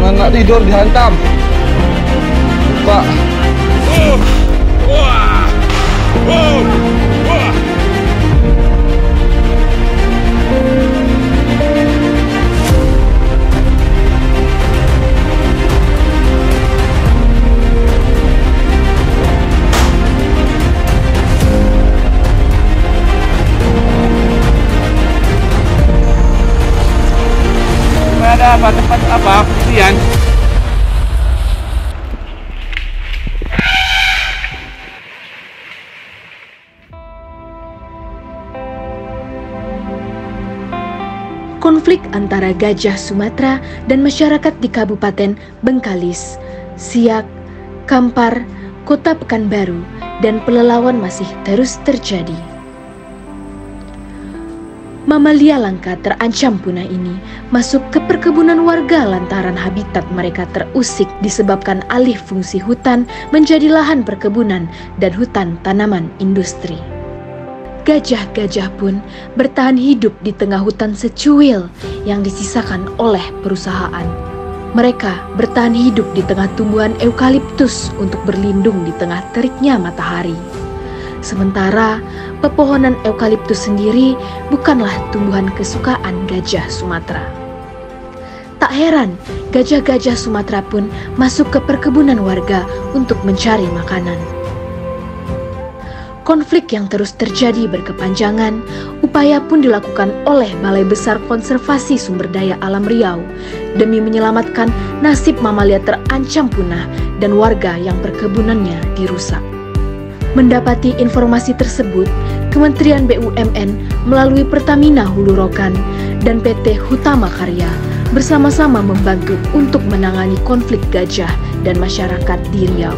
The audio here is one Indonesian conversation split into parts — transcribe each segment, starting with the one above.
Jangan nggak tidur, dihantam. Pak. Wah. Wah. Ada apa? Tempat apa? Kesian. Konflik antara gajah Sumatera dan masyarakat di Kabupaten Bengkalis, Siak, Kampar, Kota Pekanbaru, dan Pelelawan masih terus terjadi. Mamalia langka terancam punah ini masuk ke perkebunan warga lantaran habitat mereka terusik disebabkan alih fungsi hutan menjadi lahan perkebunan dan hutan tanaman industri. Gajah-gajah pun bertahan hidup di tengah hutan secuil yang disisakan oleh perusahaan. Mereka bertahan hidup di tengah tumbuhan eukaliptus untuk berlindung di tengah teriknya matahari. Sementara pepohonan eukaliptus sendiri bukanlah tumbuhan kesukaan gajah Sumatera. Tak heran, gajah-gajah Sumatera pun masuk ke perkebunan warga untuk mencari makanan. Konflik yang terus terjadi berkepanjangan, upaya pun dilakukan oleh Balai Besar Konservasi Sumber Daya Alam Riau demi menyelamatkan nasib mamalia terancam punah dan warga yang perkebunannya dirusak. Mendapati informasi tersebut, Kementerian BUMN melalui Pertamina Hulu Rokan dan PT Hutama Karya bersama-sama membantu untuk menangani konflik gajah dan masyarakat di Riau.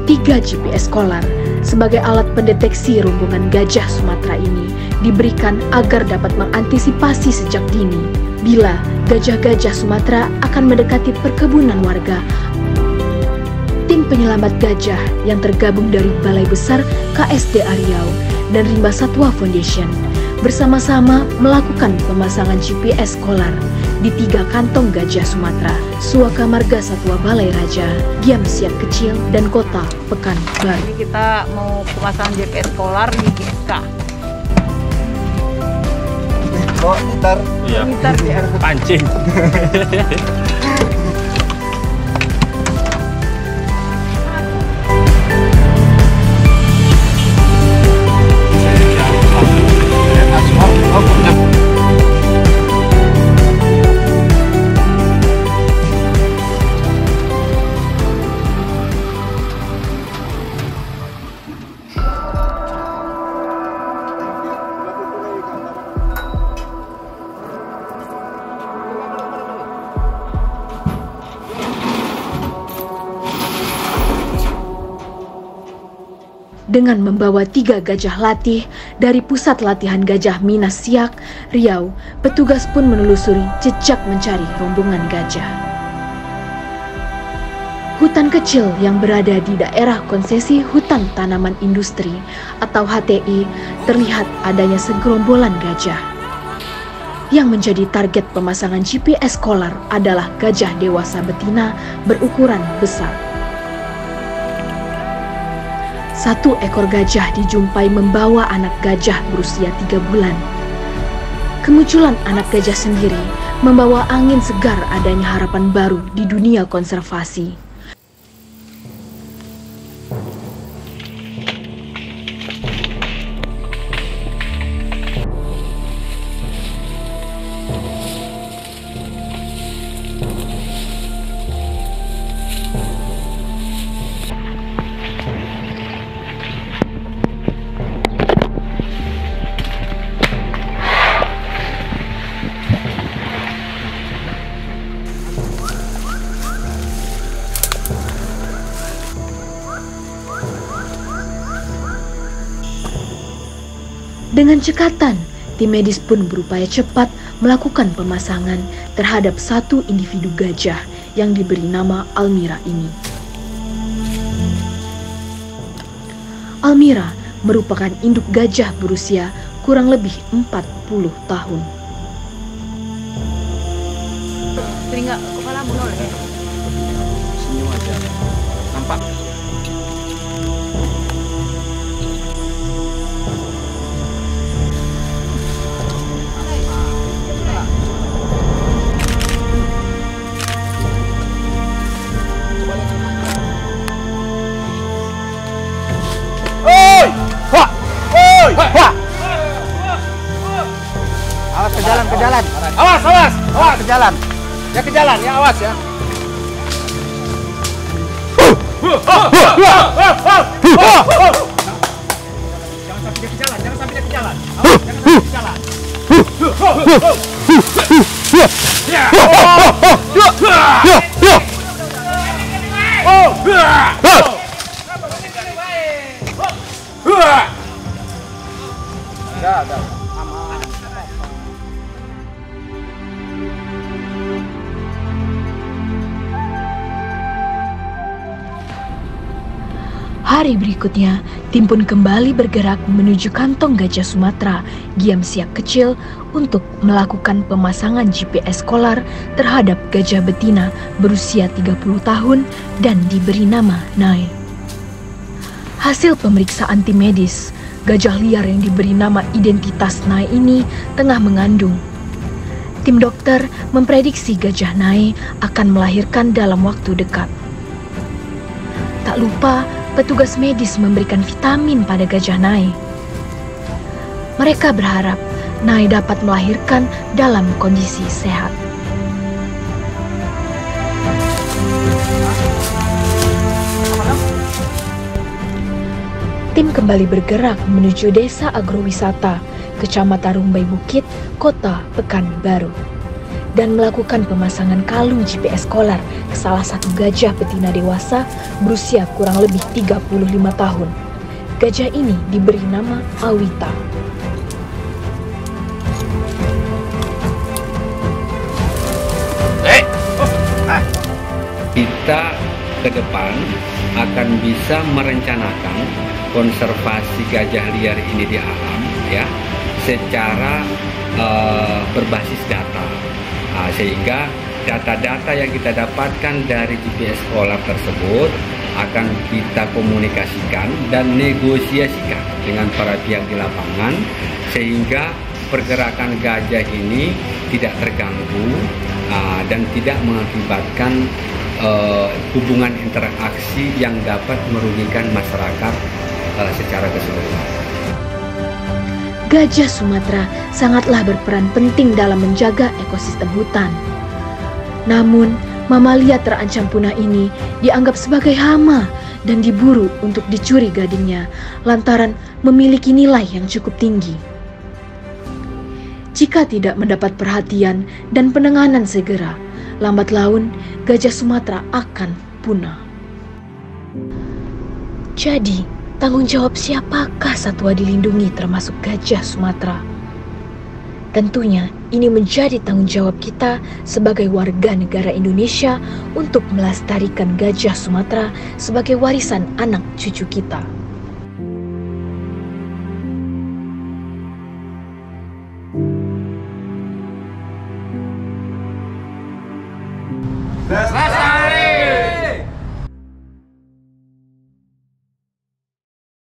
3 GPS Collar sebagai alat pendeteksi rombongan gajah Sumatera ini diberikan agar dapat mengantisipasi sejak dini bila gajah-gajah Sumatera akan mendekati perkebunan warga. Tim penyelamat gajah yang tergabung dari Balai Besar KSDA Riau dan Rimba Satwa Foundation bersama-sama melakukan pemasangan GPS Collar di 3 kantong gajah Sumatera, Suaka Marga Satwa Balai Raja, Giam Siak Kecil, dan Kota Pekanbaru. Ini kita mau pemasangan GPS Collar di GSK. Oh, ntar. Iya. Ntar ya. Pancing. Dengan membawa 3 gajah latih dari Pusat Latihan Gajah Minas Siak, Riau, petugas pun menelusuri jejak mencari rombongan gajah. Hutan kecil yang berada di daerah konsesi hutan tanaman industri atau HTI terlihat adanya segerombolan gajah. Yang menjadi target pemasangan GPS Collar adalah gajah dewasa betina berukuran besar. 1 ekor gajah dijumpai membawa anak gajah berusia 3 bulan. Kemunculan anak gajah sendiri membawa angin segar adanya harapan baru di dunia konservasi. Dengan cekatan, tim medis pun berupaya cepat melakukan pemasangan terhadap 1 individu gajah yang diberi nama Almira ini. Almira merupakan induk gajah berusia kurang lebih 40 tahun. Teringat kepala menoleh. Senyum aja. Nampak? Awas ke jalan, ke jalan. Awas, awas, awas. Ke jalan. Ya ke jalan, ya awas ya. Jangan sampai dia ke jalan, jangan sampai dia ke jalan. Awas, jangan sampai ke jalan. Udah. Hari berikutnya, tim pun kembali bergerak menuju kantong gajah Sumatera, Giam Siap kecil, untuk melakukan pemasangan GPS kolar terhadap gajah betina berusia 30 tahun dan diberi nama Nai. Hasil pemeriksaan tim medis, gajah liar yang diberi nama identitas Nai ini tengah mengandung. Tim dokter memprediksi gajah Nai akan melahirkan dalam waktu dekat. Tak lupa, petugas medis memberikan vitamin pada gajah Nai. Mereka berharap Nai dapat melahirkan dalam kondisi sehat. Tim kembali bergerak menuju desa agrowisata, Kecamatan Rumbai Bukit, Kota Pekanbaru, dan melakukan pemasangan kalung GPS kolar ke salah satu gajah betina dewasa berusia kurang lebih 35 tahun. Gajah ini diberi nama Awita. Kita ke depan akan bisa merencanakan konservasi gajah liar ini di alam, ya, secara berbasis data. Sehingga data-data yang kita dapatkan dari GPS kolar tersebut akan kita komunikasikan dan negosiasikan dengan para pihak di lapangan, sehingga pergerakan gajah ini tidak terganggu dan tidak mengakibatkan hubungan interaksi yang dapat merugikan masyarakat secara keseluruhan. Gajah Sumatera sangatlah berperan penting dalam menjaga ekosistem hutan. Namun, mamalia terancam punah ini dianggap sebagai hama dan diburu untuk dicuri gadingnya lantaran memiliki nilai yang cukup tinggi. Jika tidak mendapat perhatian dan penanganan segera, lambat laun gajah Sumatera akan punah. Jadi, tanggung jawab siapakah satwa dilindungi termasuk gajah Sumatera? Tentunya ini menjadi tanggung jawab kita sebagai warga negara Indonesia untuk melestarikan gajah Sumatera sebagai warisan anak cucu kita. That's